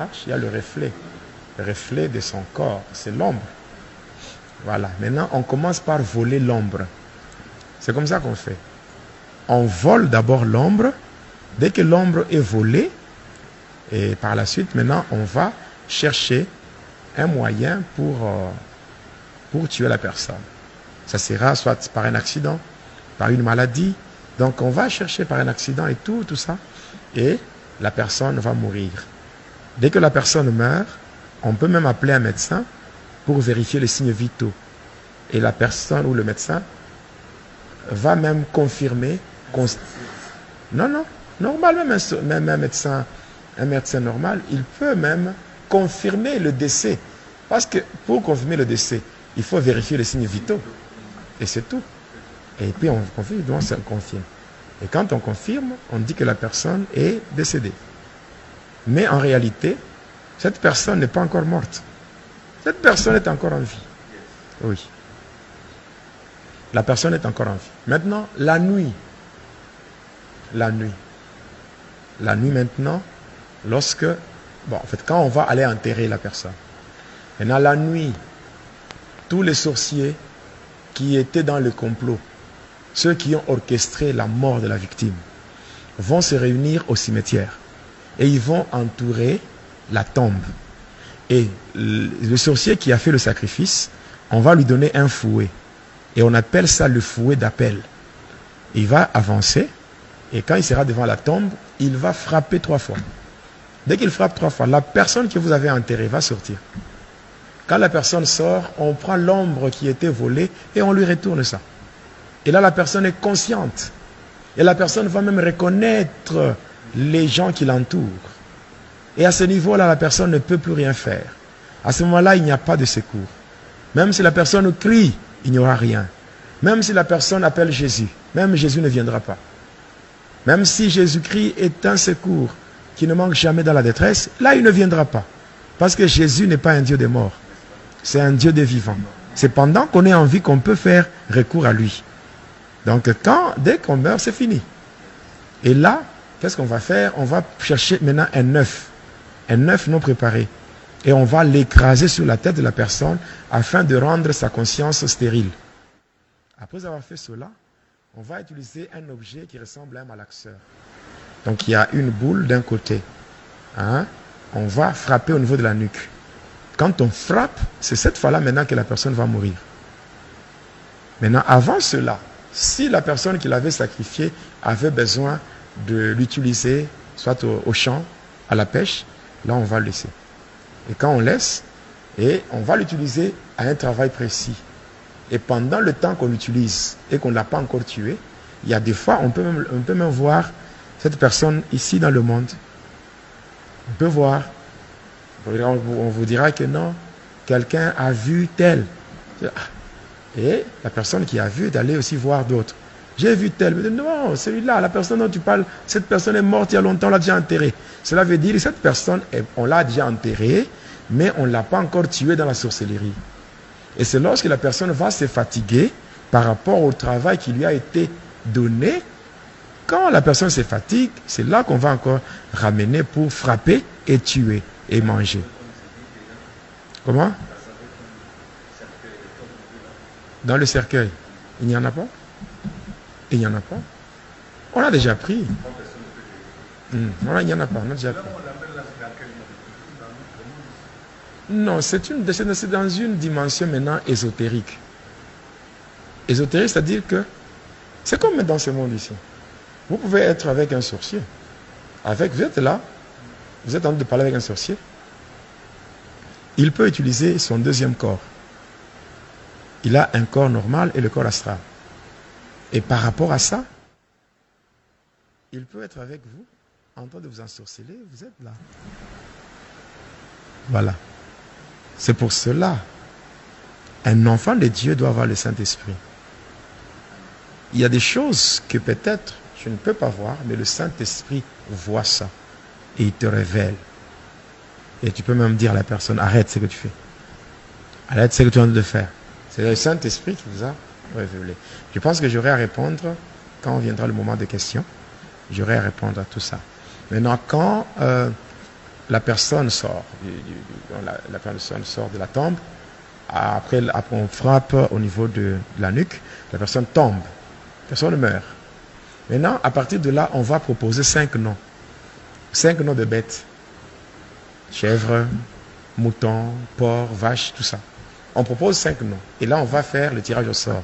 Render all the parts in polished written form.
marche, il y a le reflet de son corps, c'est l'ombre. Voilà, maintenant on commence par voler l'ombre. C'est comme ça qu'on fait. On vole d'abord l'ombre. Dès que l'ombre est volée, et par la suite, maintenant, on va chercher un moyen pour tuer la personne. Ça sera soit par un accident, par une maladie. Donc, on va chercher par un accident et tout ça. Et la personne va mourir. Dès que la personne meurt, on peut même appeler un médecin pour vérifier les signes vitaux. Et la personne ou le médecin va même confirmer. Non, normal, même un médecin normal, il peut même confirmer le décès. Parce que pour confirmer le décès, il faut vérifier les signes vitaux. Et c'est tout. Et puis on confirme, donc on confirme. Et quand on confirme, on dit que la personne est décédée. Mais en réalité, cette personne n'est pas encore morte. Cette personne est encore en vie. Oui. La personne est encore en vie. Maintenant, la nuit. La nuit maintenant, quand on va aller enterrer la personne. Maintenant, la nuit, tous les sorciers qui étaient dans le complot, ceux qui ont orchestré la mort de la victime, vont se réunir au cimetière et ils vont entourer la tombe. Et le sorcier qui a fait le sacrifice, on va lui donner un fouet. Et on appelle ça le fouet d'appel. Il va avancer. Et quand il sera devant la tombe, il va frapper 3 fois. Dès qu'il frappe 3 fois, la personne que vous avez enterrée va sortir. Quand la personne sort, on prend l'ombre qui était volée et on lui retourne ça. Et là, la personne est consciente. Et la personne va même reconnaître les gens qui l'entourent. Et à ce niveau-là, la personne ne peut plus rien faire. À ce moment-là, il n'y a pas de secours. Même si la personne crie, il n'y aura rien. Même si la personne appelle Jésus, même Jésus ne viendra pas. Même si Jésus-Christ est un secours qui ne manque jamais dans la détresse, là, il ne viendra pas. Parce que Jésus n'est pas un Dieu des morts. C'est un Dieu des vivants. C'est pendant qu'on est en vie qu'on peut faire recours à lui. Donc, dès qu'on meurt, c'est fini. Et là, qu'est-ce qu'on va faire? On va chercher maintenant un œuf non préparé. Et on va l'écraser sur la tête de la personne afin de rendre sa conscience stérile. Après avoir fait cela, on va utiliser un objet qui ressemble à un malaxeur. Donc il y a une boule d'un côté. On va frapper au niveau de la nuque. Quand on frappe, c'est cette fois-là maintenant que la personne va mourir. Maintenant, avant cela, si la personne qui l'avait sacrifié avait besoin de l'utiliser, soit au champ, à la pêche, là on va le laisser. Et quand on laisse, et on va l'utiliser à un travail précis. Et pendant le temps qu'on l'utilise et qu'on ne l'a pas encore tué, il y a des fois, on peut même voir cette personne ici dans le monde. On peut voir. On vous dira que non, quelqu'un a vu tel. Et la personne qui a vu est allée aussi voir d'autres. J'ai vu tel. Mais non, celui-là, la personne dont tu parles, cette personne est morte il y a longtemps, on l'a déjà enterrée. Cela veut dire que cette personne, on l'a déjà enterrée, mais on ne l'a pas encore tuée dans la sorcellerie. Et c'est lorsque la personne va se fatiguer par rapport au travail qui lui a été donné. Quand la personne se fatigue, c'est là qu'on va encore ramener pour frapper et tuer et manger. Comment? Dans le cercueil. Il n'y en a pas? Il n'y en a pas? On a déjà pris. Il n'y en a pas, on a déjà pris. Non, c'est dans une dimension maintenant ésotérique. Ésotérique, c'est-à-dire que c'est comme dans ce monde ici. Vous pouvez être avec un sorcier. Vous êtes là, vous êtes en train de parler avec un sorcier. Il peut utiliser son deuxième corps. Il a un corps normal et le corps astral. Et par rapport à ça, il peut être avec vous, en train de vous ensorceler, vous êtes là. Voilà. C'est pour cela, un enfant de Dieu doit avoir le Saint-Esprit. Il y a des choses que peut-être je ne peux pas voir, mais le Saint-Esprit voit ça. Et il te révèle. Et tu peux même dire à la personne, arrête ce que tu fais. Arrête ce que tu es en train de faire. C'est le Saint-Esprit qui vous a révélé. Je pense que j'aurai à répondre, quand viendra le moment de questions, j'aurai à répondre à tout ça. Maintenant, quand la personne sort, la personne sort de la tombe. Après, on frappe au niveau de la nuque, la personne tombe, la personne meurt. Maintenant, à partir de là, on va proposer 5 noms. 5 noms de bêtes. Chèvre, mouton, porc, vache, tout ça. On propose 5 noms. Et là, on va faire le tirage au sort.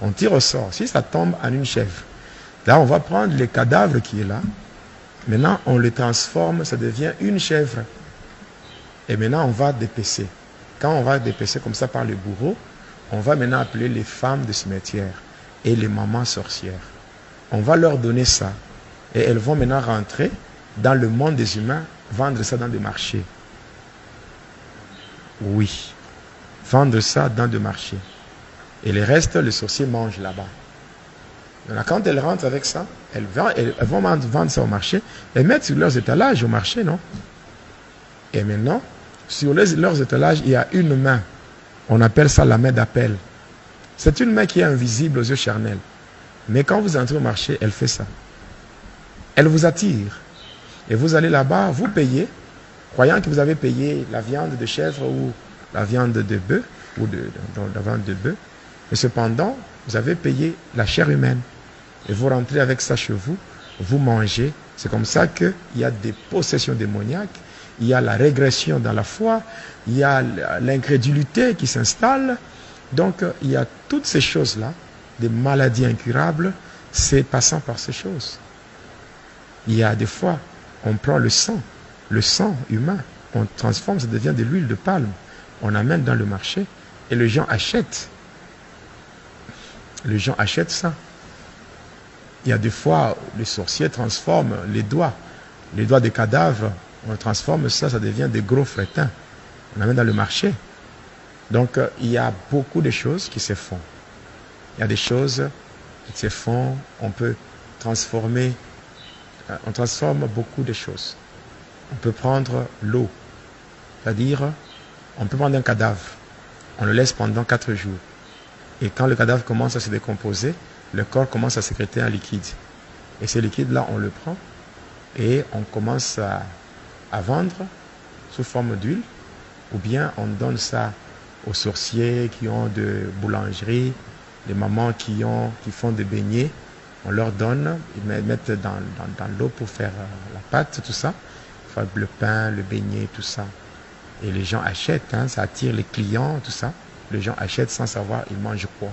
On tire au sort. Si ça tombe en une chèvre, là, on va prendre les cadavres qui est là. Maintenant, on les transforme, ça devient une chèvre. Et maintenant, on va dépecer. Quand on va dépecer comme ça par le bourreau, on va maintenant appeler les femmes de cimetière et les mamans sorcières. On va leur donner ça. Et elles vont maintenant rentrer dans le monde des humains, vendre ça dans des marchés. Oui. Vendre ça dans des marchés. Et le reste, le sorcier mange là-bas. Maintenant, quand elles rentrent avec ça, elles vont vendre ça au marché et mettre sur leurs étalages au marché, non? Et maintenant, sur leurs étalages, il y a une main. On appelle ça la main d'appel. C'est une main qui est invisible aux yeux charnels. Mais quand vous entrez au marché, elle fait ça. Elle vous attire. Et vous allez là-bas, vous payez, croyant que vous avez payé la viande de chèvre ou la viande de bœuf, ou la viande de bœuf. Mais cependant, vous avez payé la chair humaine. Et vous rentrez avec ça chez vous, vous mangez. C'est comme ça qu'il y a des possessions démoniaques, il y a la régression dans la foi, il y a l'incrédulité qui s'installe. Donc, il y a toutes ces choses-là, des maladies incurables, c'est passant par ces choses. Il y a des fois, on prend le sang humain, on transforme, ça devient de l'huile de palme, on amène dans le marché et les gens achètent. Les gens achètent ça. Il y a des fois, les sorciers transforment les doigts des cadavres, on transforme ça, ça devient des gros frétins. On amène dans le marché. Donc, il y a beaucoup de choses qui se font. Il y a des choses qui se font, on peut transformer, on transforme beaucoup de choses. On peut prendre l'eau, c'est-à-dire, on peut prendre un cadavre, on le laisse pendant 4 jours. Et quand le cadavre commence à se décomposer, le corps commence à sécréter un liquide. Et ce liquide-là, on le prend et on commence à vendre sous forme d'huile, ou bien on donne ça aux sorciers qui ont de boulangerie, les mamans qui font des beignets, on leur donne, ils mettent dans l'eau pour faire la pâte, tout ça, le pain, le beignet, tout ça. Et les gens achètent, hein, ça attire les clients, tout ça. Les gens achètent sans savoir ils mangent quoi.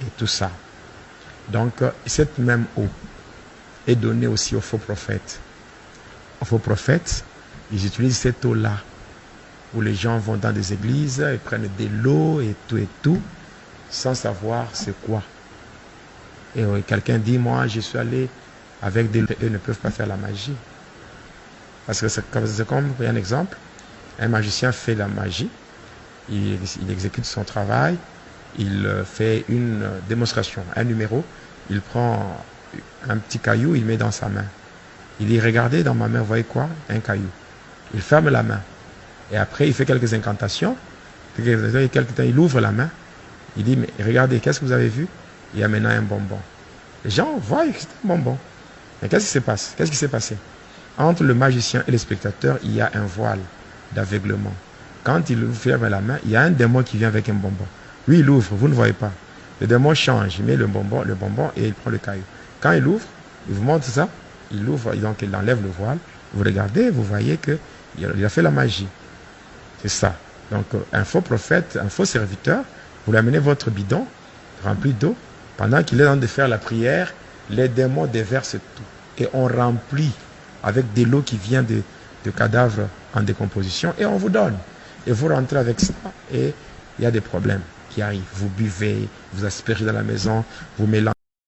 Et tout ça. Donc, cette même eau est donnée aussi aux faux prophètes. Aux faux prophètes, ils utilisent cette eau-là, où les gens vont dans des églises, ils prennent de l'eau et tout, sans savoir c'est quoi. Et quelqu'un dit, moi, je suis allé avec des... Eux ne peuvent pas faire la magie. Parce que c'est comme, un exemple, un magicien fait la magie, il exécute son travail, il fait une démonstration, un numéro, il prend un petit caillou, il met dans sa main. Il dit, regardez dans ma main, vous voyez quoi? Un caillou. Il ferme la main. Et après, il fait quelques incantations. Il ouvre la main. Il dit, mais regardez, qu'est-ce que vous avez vu? Il y a maintenant un bonbon. Les gens voient que c'est un bonbon. Mais qu'est-ce qui se passe? Qu'est-ce qui s'est passé? Entre le magicien et le spectateur, il y a un voile d'aveuglement. Quand il ferme la main, il y a un démon qui vient avec un bonbon. Lui, il ouvre, vous ne voyez pas. Le démon change, il met le bonbon et il prend le caillou. Quand il ouvre, il vous montre ça, il ouvre, donc il enlève le voile. Vous regardez, vous voyez qu'il a fait la magie. C'est ça. Donc, un faux prophète, un faux serviteur, vous lui amenez votre bidon rempli d'eau. Pendant qu'il est en train de faire la prière, les démons déversent tout. Et on remplit avec de l'eau qui vient de cadavres en décomposition et on vous donne. Et vous rentrez avec ça et il y a des problèmes qui arrivent. Vous buvez, vous aspergez dans la maison, vous mélangez.